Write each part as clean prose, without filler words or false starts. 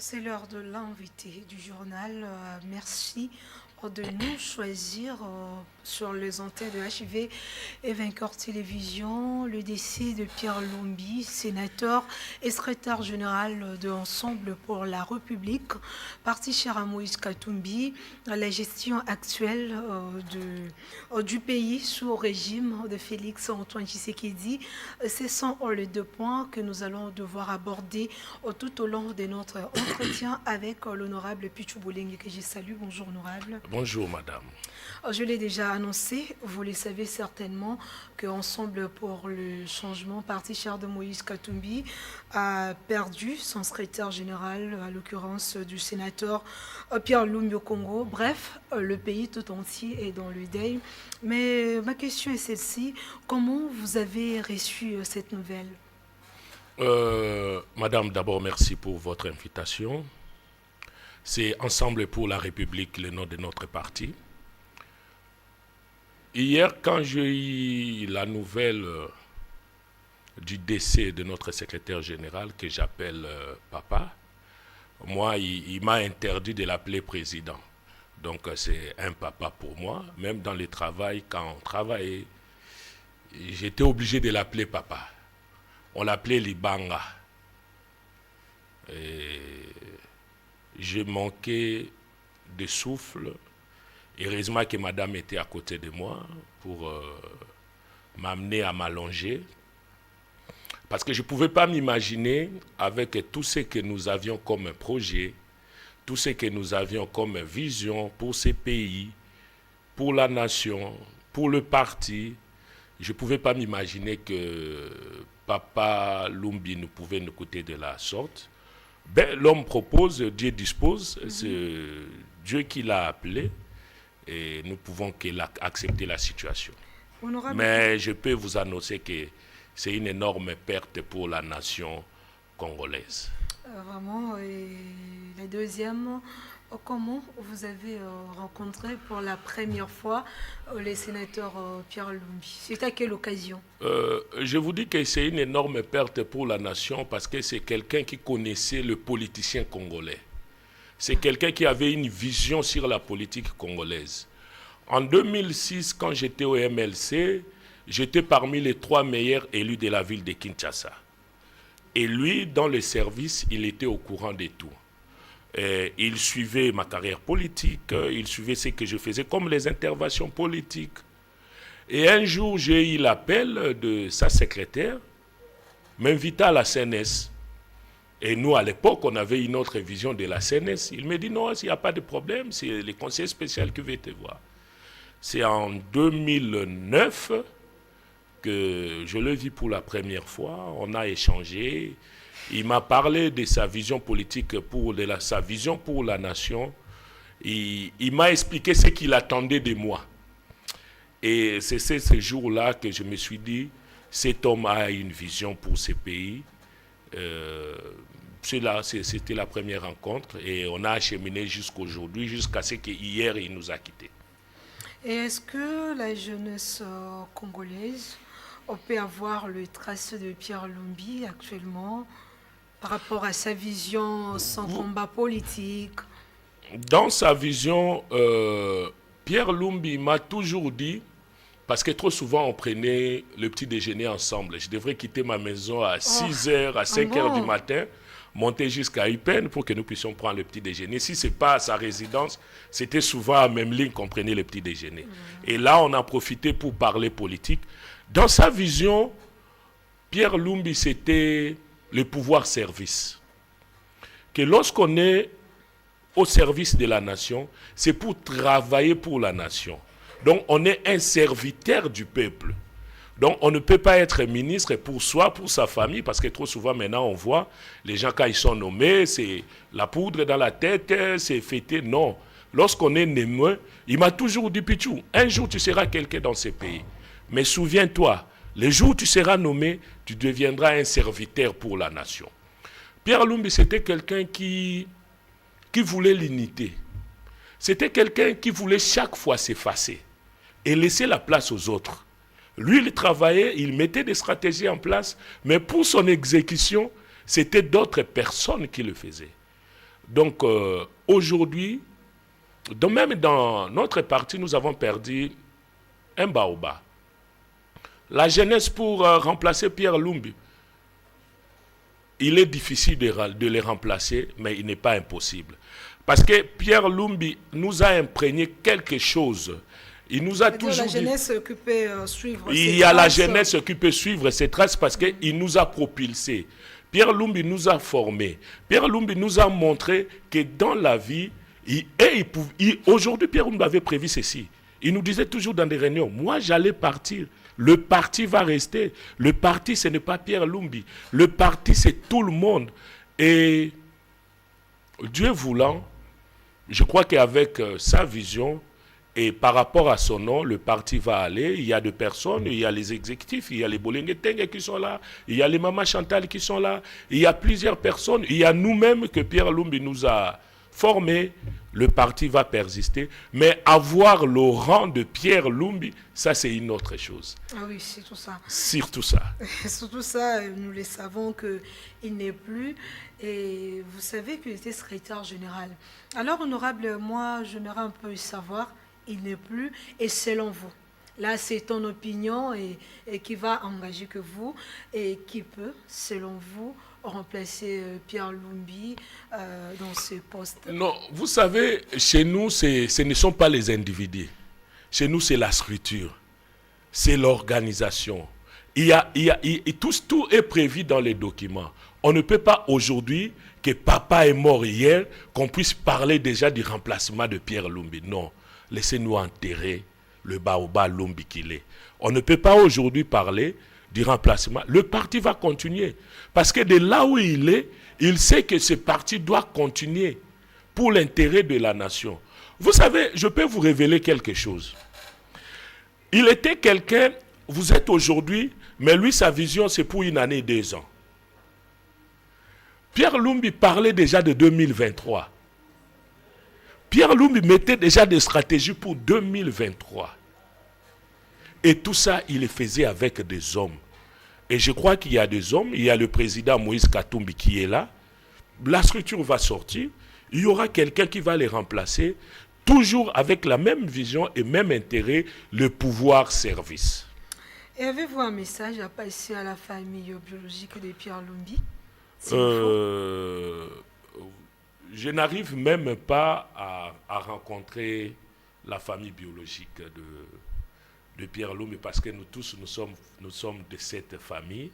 C'est l'heure de l'invité du journal. Merci de nous choisir sur les antennes de HIV et Vainqueur Télévision le décès de Pierre Lumbi, sénateur et secrétaire général de Ensemble pour la République, parti cher à Moïse Katumbi, la gestion actuelle du pays sous régime de Félix Antoine Tshisekedi. Ce sont les deux points que nous allons devoir aborder tout au long de notre entretien avec l'honorable Pichou Boulengue que je salue. Bonjour honorable. Bonjour madame. Je l'ai déjà annoncé, vous le savez certainement, qu'Ensemble pour le changement, parti cher de Moïse Katumbi, a perdu son secrétaire général, à l'occurrence du sénateur Pierre Lumbi au Congo. Bref, le pays tout entier est dans le deuil. Mais ma question est celle-ci, comment vous avez reçu cette nouvelle? Madame, d'abord merci pour votre invitation. C'est Ensemble pour la République, le nom de notre parti. Hier, quand j'ai eu la nouvelle du décès de notre secrétaire général, que j'appelle papa, moi, il m'a interdit de l'appeler président. Donc, c'est un papa pour moi. Même dans le travail, quand on travaillait, j'étais obligé de l'appeler papa. On l'appelait Libanga. Et j'ai manqué de souffle. Heureusement que madame était à côté de moi pour m'amener à m'allonger. Parce que je ne pouvais pas m'imaginer, avec tout ce que nous avions comme projet, tout ce que nous avions comme vision pour ces pays, pour la nation, pour le parti, je ne pouvais pas m'imaginer que Papa Lumbi nous pouvait nous coûter de la sorte. Ben, l'homme propose, Dieu dispose, c'est Dieu qui l'a appelé et nous pouvons accepter la situation. Honorable. Mais je peux vous annoncer que c'est une énorme perte pour la nation congolaise. Vraiment, et la deuxième, comment vous avez rencontré pour la première fois le sénateur Pierre Lumbi? C'est à quelle occasion? Je vous dis que c'est une énorme perte pour la nation parce que c'est quelqu'un qui connaissait le politicien congolais. C'est quelqu'un qui avait une vision sur la politique congolaise. En 2006, quand j'étais au MLC, j'étais parmi les 3 meilleurs élus de la ville de Kinshasa. Et lui, dans le service, il était au courant de tout. Il suivait ma carrière politique, il suivait ce que je faisais comme les interventions politiques. Et un jour, j'ai eu l'appel de sa secrétaire, m'invita à la CNS. Et nous, à l'époque, on avait une autre vision de la CNS. Il me dit non, il n'y a pas de problème, c'est le conseiller spécial qui veut te voir. C'est en 2009 que je le vis pour la première fois. On a échangé. Il m'a parlé de sa vision politique, sa vision pour la nation. Il m'a expliqué ce qu'il attendait de moi. Et c'est ce jour-là que je me suis dit, cet homme a une vision pour ce pays. C'était la première rencontre et on a acheminé jusqu'aujourd'hui, jusqu'à ce qu'hier, il nous a quittés. Et est-ce que la jeunesse congolaise peut avoir le trace de Pierre Lumbi actuellement par rapport à sa vision, son combat politique? Dans sa vision, Pierre Lumbi m'a toujours dit, parce que trop souvent on prenait le petit déjeuner ensemble. Je devrais quitter ma maison à 6h, à 5h du matin, monter jusqu'à Upen pour que nous puissions prendre le petit déjeuner. Si ce n'est pas à sa résidence, c'était souvent à même ligne qu'on prenait le petit déjeuner. Et là, on a profité pour parler politique. Dans sa vision, Pierre Lumbi, c'était le pouvoir-service. Que lorsqu'on est au service de la nation, c'est pour travailler pour la nation. Donc, on est un serviteur du peuple. Donc, on ne peut pas être ministre pour soi, pour sa famille, parce que trop souvent, maintenant, on voit les gens, quand ils sont nommés, c'est la poudre dans la tête, c'est fêté. Non. Lorsqu'on est nommé, il m'a toujours dit, Pichou, un jour, tu seras quelqu'un dans ce pays. Mais souviens-toi, le jour où tu seras nommé, tu deviendras un serviteur pour la nation. Pierre Lumbi, c'était quelqu'un qui voulait l'unité. C'était quelqu'un qui voulait chaque fois s'effacer et laisser la place aux autres. Lui, il travaillait, il mettait des stratégies en place, mais pour son exécution, c'était d'autres personnes qui le faisaient. Donc, aujourd'hui, même dans notre parti, nous avons perdu un baobab. La jeunesse pour remplacer Pierre Lumbi, il est difficile de les remplacer, mais il n'est pas impossible. Parce que Pierre Lumbi nous a imprégné quelque chose. Il nous a toujours dit... La jeunesse qui peut suivre ses traces. Il y a la jeunesse qui peut suivre ses traces parce qu'il nous a propulsés. Pierre Lumbi nous a formés. Pierre Lumbi nous a montré que dans la vie, aujourd'hui Pierre Lumbi avait prévu ceci. Il nous disait toujours dans des réunions, moi j'allais partir. Le parti va rester. Le parti, ce n'est pas Pierre Lumbi. Le parti, c'est tout le monde. Et Dieu voulant, je crois qu'avec sa vision et par rapport à son nom, le parti va aller. Il y a des personnes, il y a les exécutifs, il y a les Bolengeteng qui sont là, il y a les Maman Chantal qui sont là, il y a plusieurs personnes, il y a nous-mêmes que Pierre Lumbi nous a formés. Le parti va persister, mais avoir le rang de Pierre Lumbi, ça c'est une autre chose. Ah oui, c'est tout ça. Surtout ça. Surtout ça, nous le savons qu'il n'est plus. Et vous savez qu'il était secrétaire général. Alors, honorable, moi, j'aimerais un peu savoir, il n'est plus, et selon vous, là c'est ton opinion et qui va engager que vous, et qui peut, selon vous, remplacer Pierre Lumbi dans ce poste? Non, vous savez, chez nous, ce ne sont pas les individus. Chez nous, c'est la structure, c'est l'organisation. Tout est prévu dans les documents. On ne peut pas aujourd'hui, que papa est mort hier, qu'on puisse parler déjà du remplacement de Pierre Lumbi. Non, laissez-nous enterrer le baobab Lumbi qu'il est. On ne peut pas aujourd'hui parler du remplacement. Le parti va continuer. Parce que de là où il est, il sait que ce parti doit continuer pour l'intérêt de la nation. Vous savez, je peux vous révéler quelque chose. Il était quelqu'un, vous êtes aujourd'hui, mais lui, sa vision, c'est pour une année, 2 ans. Pierre Lumbi parlait déjà de 2023. Pierre Lumbi mettait déjà des stratégies pour 2023. Et tout ça, il le faisait avec des hommes. Et je crois qu'il y a des hommes, il y a le président Moïse Katumbi qui est là. La structure va sortir, il y aura quelqu'un qui va les remplacer, toujours avec la même vision et même intérêt, le pouvoir-service. Et avez-vous un message à passer à la famille biologique de Pierre Lumbi? Je n'arrive même pas à rencontrer la famille biologique de Pierre Lumbi parce que nous tous, nous sommes de cette famille.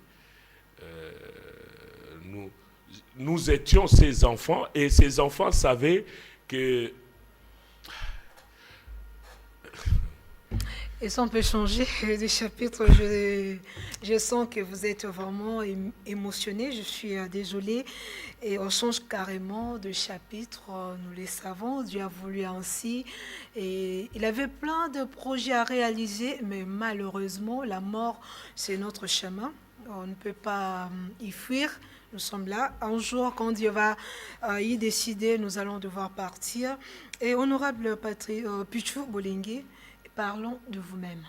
Nous étions ses enfants et ses enfants savaient que... Et ça, on peut changer de chapitre. Je sens que vous êtes vraiment émotionné. Je suis désolée. Et on change carrément de chapitre. Nous le savons. Dieu a voulu ainsi. Et il avait plein de projets à réaliser. Mais malheureusement, la mort, c'est notre chemin. On ne peut pas y fuir. Nous sommes là. Un jour, quand Dieu va y décider, nous allons devoir partir. Et honorable Pichou Bolingue, parlons de vous-même.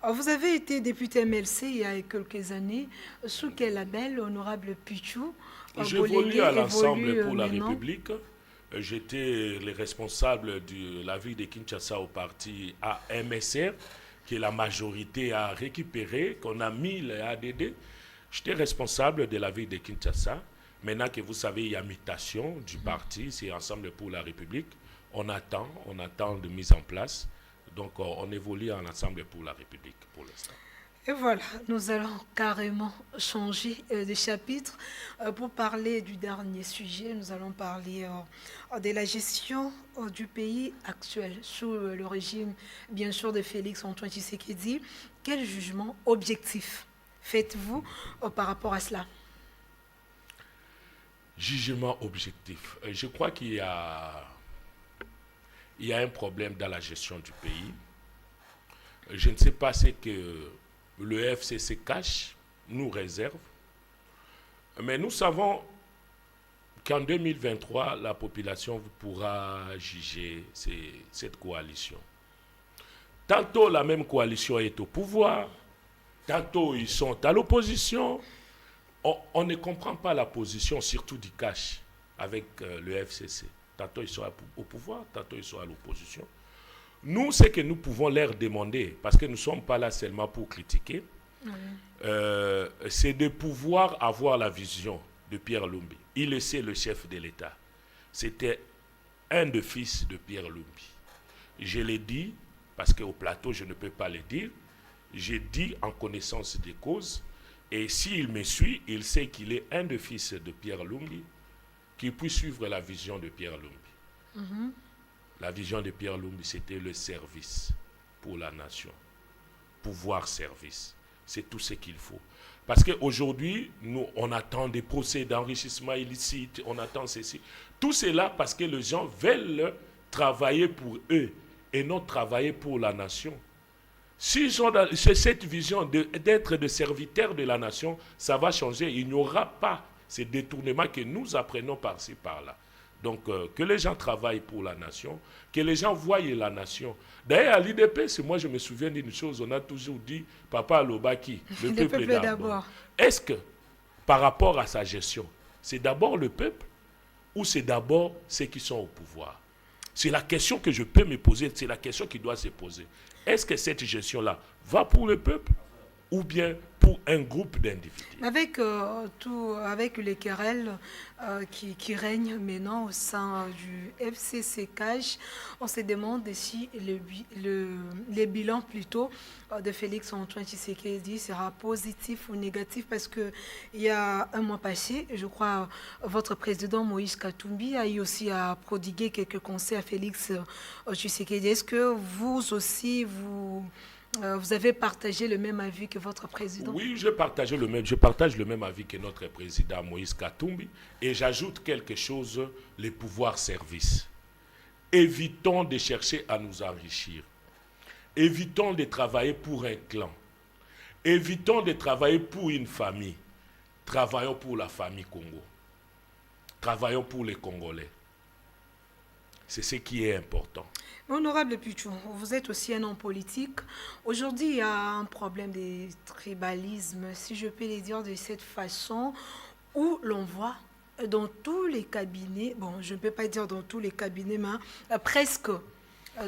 Alors, vous avez été député MLC il y a quelques années. Sous quel label, honorable Pichou? J'évolue à l'Assemblée pour la République. J'étais le responsable de la ville de Kinshasa au parti AMSR, que la majorité a récupéré, qu'on a mis les ADD. J'étais responsable de la ville de Kinshasa. Maintenant que vous savez, il y a mutation du parti, c'est Ensemble pour la République. On attend de mise en place. Donc, on évolue en Ensemble pour la République pour l'instant. Et voilà, nous allons carrément changer de chapitre pour parler du dernier sujet. Nous allons parler de la gestion du pays actuel sous le régime, bien sûr, de Félix Antoine Tshisekedi. Quel jugement objectif faites-vous par rapport à cela? Jugement objectif. Je crois qu'il y a un problème dans la gestion du pays. Je ne sais pas ce que le FCC cache, nous réserve. Mais nous savons qu'en 2023, la population pourra juger cette coalition. Tantôt, la même coalition est au pouvoir, tantôt, ils sont à l'opposition. On ne comprend pas la position, surtout du cash. avec le FCC. Tantôt ils sont au pouvoir, tantôt ils sont à l'opposition. Nous, ce que nous pouvons leur demander, parce que nous ne sommes pas là seulement pour critiquer, c'est de pouvoir avoir la vision de Pierre Lumbi. Il est le chef de l'État. C'était un des fils de Pierre Lumbi. Je l'ai dit, parce qu'au plateau, je ne peux pas le dire. J'ai dit en connaissance des causes. Et s'il me suit, il sait qu'il est un des fils de Pierre Lumbi, qui puisse suivre la vision de Pierre Lumbi. La vision de Pierre Lumbi, c'était le service pour la nation. Pouvoir service. C'est tout ce qu'il faut. Parce qu'aujourd'hui, nous, on attend des procès d'enrichissement illicite, on attend ceci. Tout cela parce que les gens veulent travailler pour eux et non travailler pour la nation. S'ils ont cette vision d'être des serviteurs de la nation, ça va changer. Il n'y aura pas ces détournements que nous apprenons par-ci, par-là. Donc, que les gens travaillent pour la nation, que les gens voient la nation. D'ailleurs, à l'IDPS, moi, je me souviens d'une chose, on a toujours dit, Papa Lobaki, le peuple d'abord. Est-ce que, par rapport à sa gestion, c'est d'abord le peuple ou c'est d'abord ceux qui sont au pouvoir? C'est la question que je peux me poser, c'est la question qui doit se poser. Est-ce que cette gestion-là va pour le peuple ou bien pour un groupe d'individus? Avec les querelles qui règnent maintenant au sein du FCCCAJ, on se demande si le bilan plutôt de Félix Antoine Tshisekedi sera positif ou négatif, parce qu'il y a un mois passé, je crois, votre président Moïse Katumbi a eu aussi à prodiguer quelques conseils à Félix Tshisekedi. Est-ce que vous aussi, vous avez partagé le même avis que votre président? Oui, je partage le même avis que notre président Moïse Katumbi. Et j'ajoute quelque chose, les pouvoirs services. Évitons de chercher à nous enrichir. Évitons de travailler pour un clan. Évitons de travailler pour une famille. Travaillons pour la famille Congo. Travaillons pour les Congolais. C'est ce qui est important. Honorable Pichou, vous êtes aussi un homme politique. Aujourd'hui, il y a un problème de tribalisme, si je peux le dire de cette façon, où l'on voit dans tous les cabinets, bon, je ne peux pas dire dans tous les cabinets, mais presque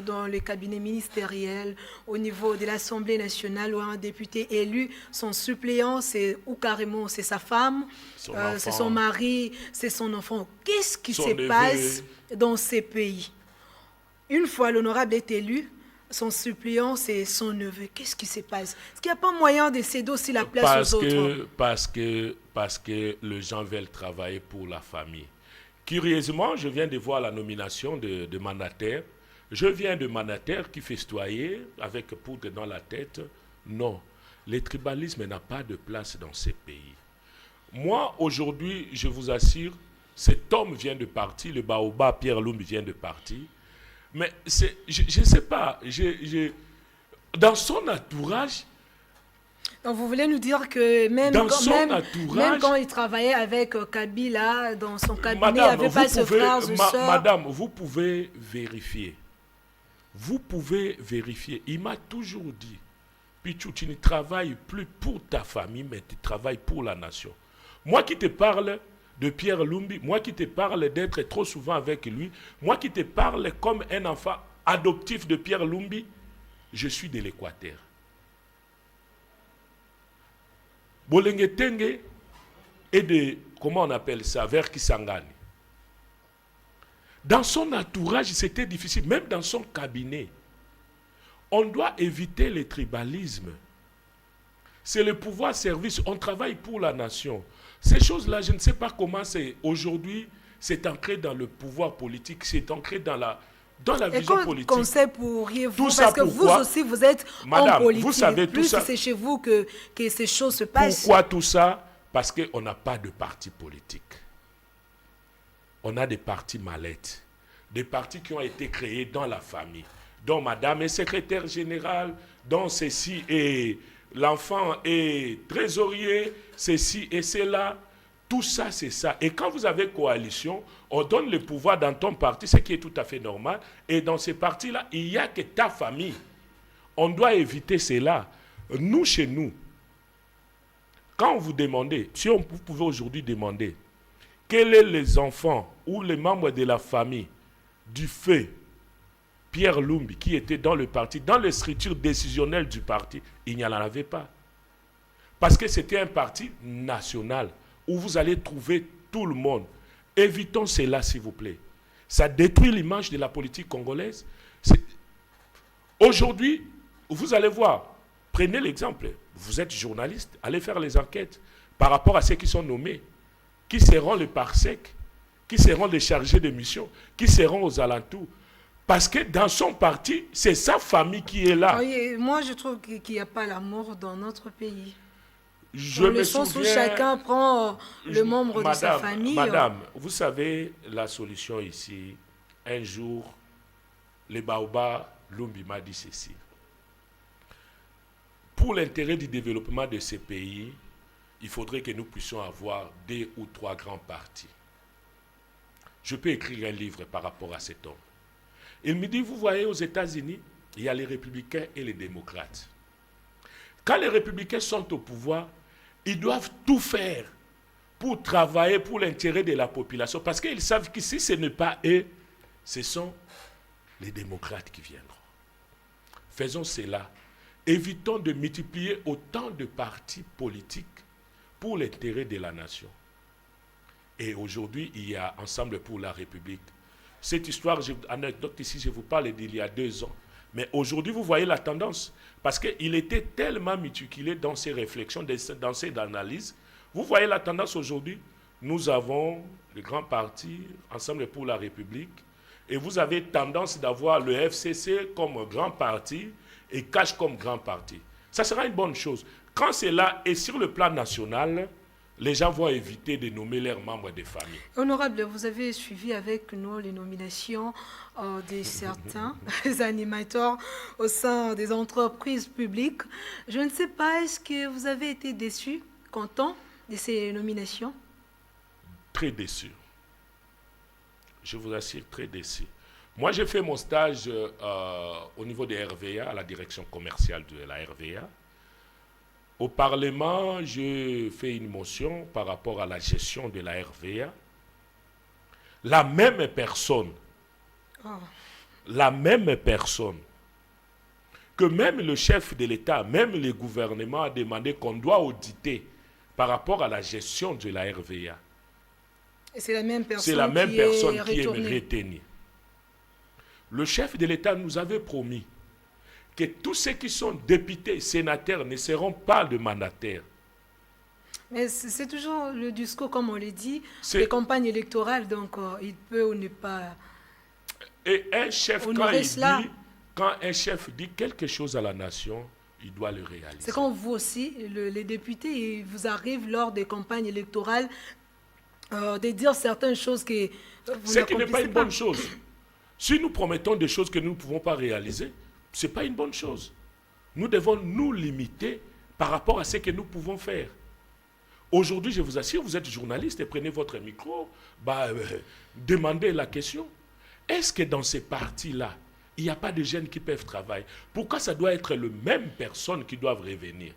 dans les cabinets ministériels, au niveau de l'Assemblée nationale, où un député élu, son suppléant, ou carrément c'est sa femme, c'est son mari, c'est son enfant. Qu'est-ce qui se passe dans ces pays? Une fois l'honorable est élu, son suppléant, c'est son neveu. Qu'est-ce qui se passe? Est-ce qu'il n'y a pas moyen de céder aussi la place aux autres? Parce que les gens veulent travailler pour la famille. Curieusement, je viens de voir la nomination de mandataire. Je viens de mandataire qui festoyait avec poudre dans la tête. Non, le tribalisme n'a pas de place dans ces pays. Moi, aujourd'hui, je vous assure, cet homme vient de partir, le baobab Pierre Lumbi vient de partir. Mais je ne sais pas, dans son entourage... Donc vous voulez nous dire que même quand il travaillait avec Kabila, dans son cabinet, il n'y avait pas ce frère ou soeur? Madame, vous pouvez vérifier. Vous pouvez vérifier. Il m'a toujours dit, Pichou, tu ne travailles plus pour ta famille, mais tu travailles pour la nation. Moi qui te parle de Pierre Lumbi, moi qui te parle d'être trop souvent avec lui, moi qui te parle comme un enfant adoptif de Pierre Lumbi, je suis de l'Équateur. Bolengetenge et de, comment on appelle ça, vers Kisangani. Dans son entourage, c'était difficile, même dans son cabinet. On doit éviter le tribalisme. C'est le pouvoir service, on travaille pour la nation. Ces choses-là, je ne sais pas comment c'est aujourd'hui, c'est ancré dans le pouvoir politique, c'est ancré dans la vision politique. Et conseil pourriez-vous, parce que vous aussi, vous êtes en politique, vous savez plus c'est chez vous que ces choses se passent. Pourquoi tout ça? Parce qu'on n'a pas de parti politique. On a des partis mallettes, des partis qui ont été créés dans la famille, dont madame est secrétaire générale, dont ceci est... L'enfant est trésorier, ceci et cela. Tout ça, c'est ça. Et quand vous avez coalition, on donne le pouvoir dans ton parti, ce qui est tout à fait normal. Et dans ces partis-là, il n'y a que ta famille. On doit éviter cela. Nous, chez nous, quand vous demandez, si vous pouvez aujourd'hui demander, quels sont les enfants ou les membres de la famille du feu Pierre Lumbi, qui était dans le parti, dans les structures décisionnelles du parti, il n'y en avait pas. Parce que c'était un parti national où vous allez trouver tout le monde. Évitons cela, s'il vous plaît. Ça détruit l'image de la politique congolaise. Aujourd'hui, vous allez voir, prenez l'exemple, vous êtes journaliste, allez faire les enquêtes par rapport à ceux qui sont nommés, qui seront les parsec, qui seront les chargés de mission, qui seront aux alentours. Parce que dans son parti, c'est sa famille qui est là. Oui, moi, je trouve qu'il n'y a pas l'amour dans notre pays. Je Dans me le sens où souviens, chacun prend le membre de sa famille. Madame, vous savez, la solution ici, un jour, le Baoba Lumbi m'a dit ceci. Pour l'intérêt du développement de ces pays, il faudrait que nous puissions avoir 2 ou 3 grands partis. Je peux écrire un livre par rapport à cet homme. Il me dit, vous voyez, aux États-Unis, il y a les républicains et les démocrates. Quand les républicains sont au pouvoir, ils doivent tout faire pour travailler pour l'intérêt de la population. Parce qu'ils savent que si ce n'est pas eux, ce sont les démocrates qui viendront. Faisons cela. Évitons de multiplier autant de partis politiques pour l'intérêt de la nation. Et aujourd'hui, il y a Ensemble pour la République. Cette histoire, anecdote ici, je vous parle d'il y a 2 ans. Mais aujourd'hui, vous voyez la tendance. Parce qu'il était tellement méticuleux dans ses réflexions, dans ses analyses. Vous voyez la tendance aujourd'hui. Nous avons le grand parti, Ensemble pour la République. Et vous avez tendance d'avoir le FCC comme grand parti et Cash comme grand parti. Ça sera une bonne chose. Quand c'est là et sur le plan national, les gens vont éviter de nommer leurs membres de famille. Honorable, vous avez suivi avec nous les nominations de certains animateurs au sein des entreprises publiques. Je ne sais pas, est-ce que vous avez été déçu, content de ces nominations? Très déçu. Je vous assure, très déçu. Moi, j'ai fait mon stage au niveau de RVA, à la direction commerciale de la RVA. Au Parlement, je fais une motion par rapport à la gestion de la RVA. La même personne, que même le chef de l'État, même le gouvernement a demandé qu'on doit auditer par rapport à la gestion de la RVA. Et c'est la même personne, qui est retenue. Le chef de l'État nous avait promis que tous ceux qui sont députés, sénateurs, ne seront pas de mandataires. Mais c'est toujours le discours, comme on le dit, les campagnes électorales, donc il peut ou ne pas. Et un chef, quand un chef dit quelque chose à la nation, il doit le réaliser. C'est comme vous aussi, les députés, il vous arrive lors des campagnes électorales de dire certaines choses que vous Ce qui n'est pas une bonne chose. Si nous promettons des choses que nous ne pouvons pas réaliser, ce n'est pas une bonne chose. Nous devons nous limiter par rapport à ce que nous pouvons faire. Aujourd'hui, je vous assure, vous êtes journaliste et prenez votre micro, demandez la question. Est-ce que dans ces partis-là, il n'y a pas de jeunes qui peuvent travailler? Pourquoi ça doit être les mêmes personnes qui doivent revenir?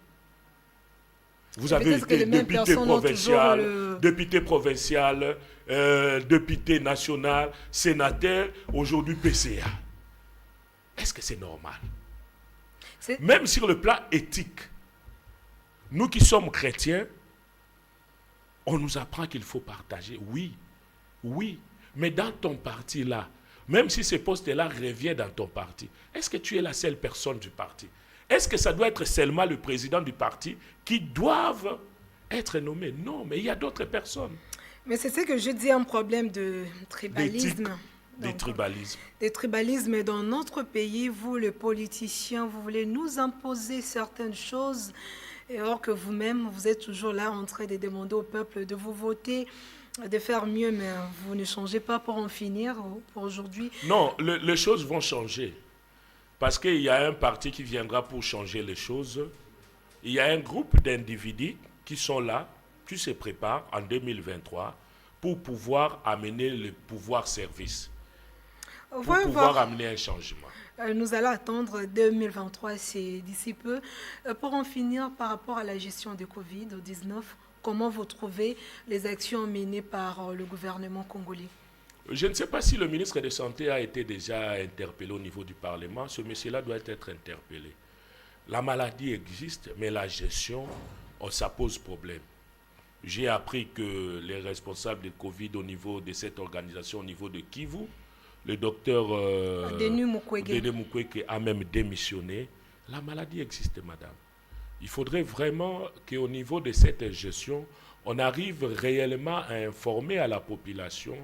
Vous avez été député provincial, député national, sénateur, aujourd'hui PCA. Est-ce que c'est normal? Même sur le plan éthique, nous qui sommes chrétiens, on nous apprend qu'il faut partager. Oui. Mais dans ton parti là, même si ce poste-là revient dans ton parti, est-ce que tu es la seule personne du parti? Est-ce que ça doit être seulement le président du parti qui doivent être nommés? Non, mais il y a d'autres personnes. Mais c'est ce que je dis, un problème de tribalisme. Des tribalismes dans notre pays. Vous, les politiciens, vous voulez nous imposer certaines choses, et alors que vous-même, vous êtes toujours là en train de demander au peuple de vous voter, de faire mieux, mais vous ne changez pas pour en finir pour aujourd'hui. Non, les choses vont changer. Parce qu'il y a un parti qui viendra pour changer les choses. Il y a un groupe d'individus qui sont là, qui se préparent en 2023 pour pouvoir amener le pouvoir service. Pour pouvoir amener un changement. Nous allons attendre 2023, c'est d'ici peu. Pour en finir, par rapport à la gestion de Covid-19, comment vous trouvez les actions menées par le gouvernement congolais? Je ne sais pas si le ministre de la Santé a été déjà interpellé au niveau du Parlement. Ce monsieur-là doit être interpellé. La maladie existe, mais la gestion, ça pose problème. J'ai appris que les responsables de Covid au niveau de cette organisation, au niveau de Kivu, le docteur Denis Mukwege a même démissionné. La maladie existe, madame. Il faudrait vraiment qu'au niveau de cette gestion, on arrive réellement à informer à la population,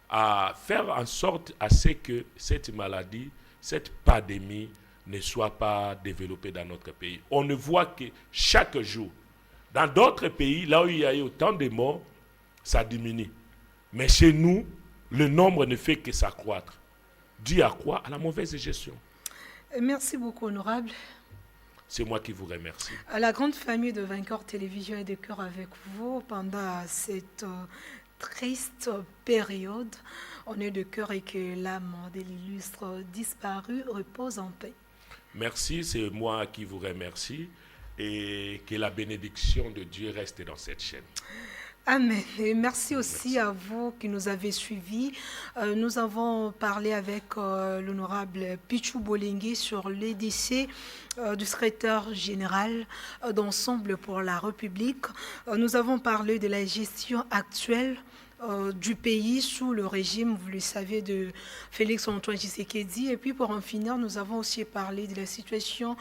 à faire en sorte à ce que cette maladie, cette pandémie ne soit pas développée dans notre pays. On ne voit que chaque jour, dans d'autres pays, là où il y a eu autant de morts, ça diminue. Mais chez nous, le nombre ne fait que s'accroître. Dû à quoi? À la mauvaise gestion. Merci beaucoup, honorable. C'est moi qui vous remercie. À la grande famille de Vainqueur Télévision est de cœur avec vous pendant cette triste période. On est de cœur et que l'âme de l'illustre disparu repose en paix. Merci, c'est moi qui vous remercie et que la bénédiction de Dieu reste dans cette chaîne. Amen. Et merci aussi à vous qui nous avez suivis. Nous avons parlé avec l'honorable Pichou Bolingue sur les décès du secrétaire général d'Ensemble pour la République. Nous avons parlé de la gestion actuelle du pays sous le régime, vous le savez, de Félix-Antoine Tshisekedi. Et puis pour en finir, nous avons aussi parlé de la situation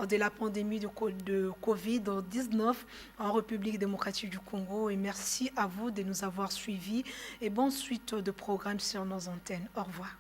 de la pandémie de Covid-19 en République démocratique du Congo. Et merci à vous de nous avoir suivis et bonne suite de programmes sur nos antennes. Au revoir.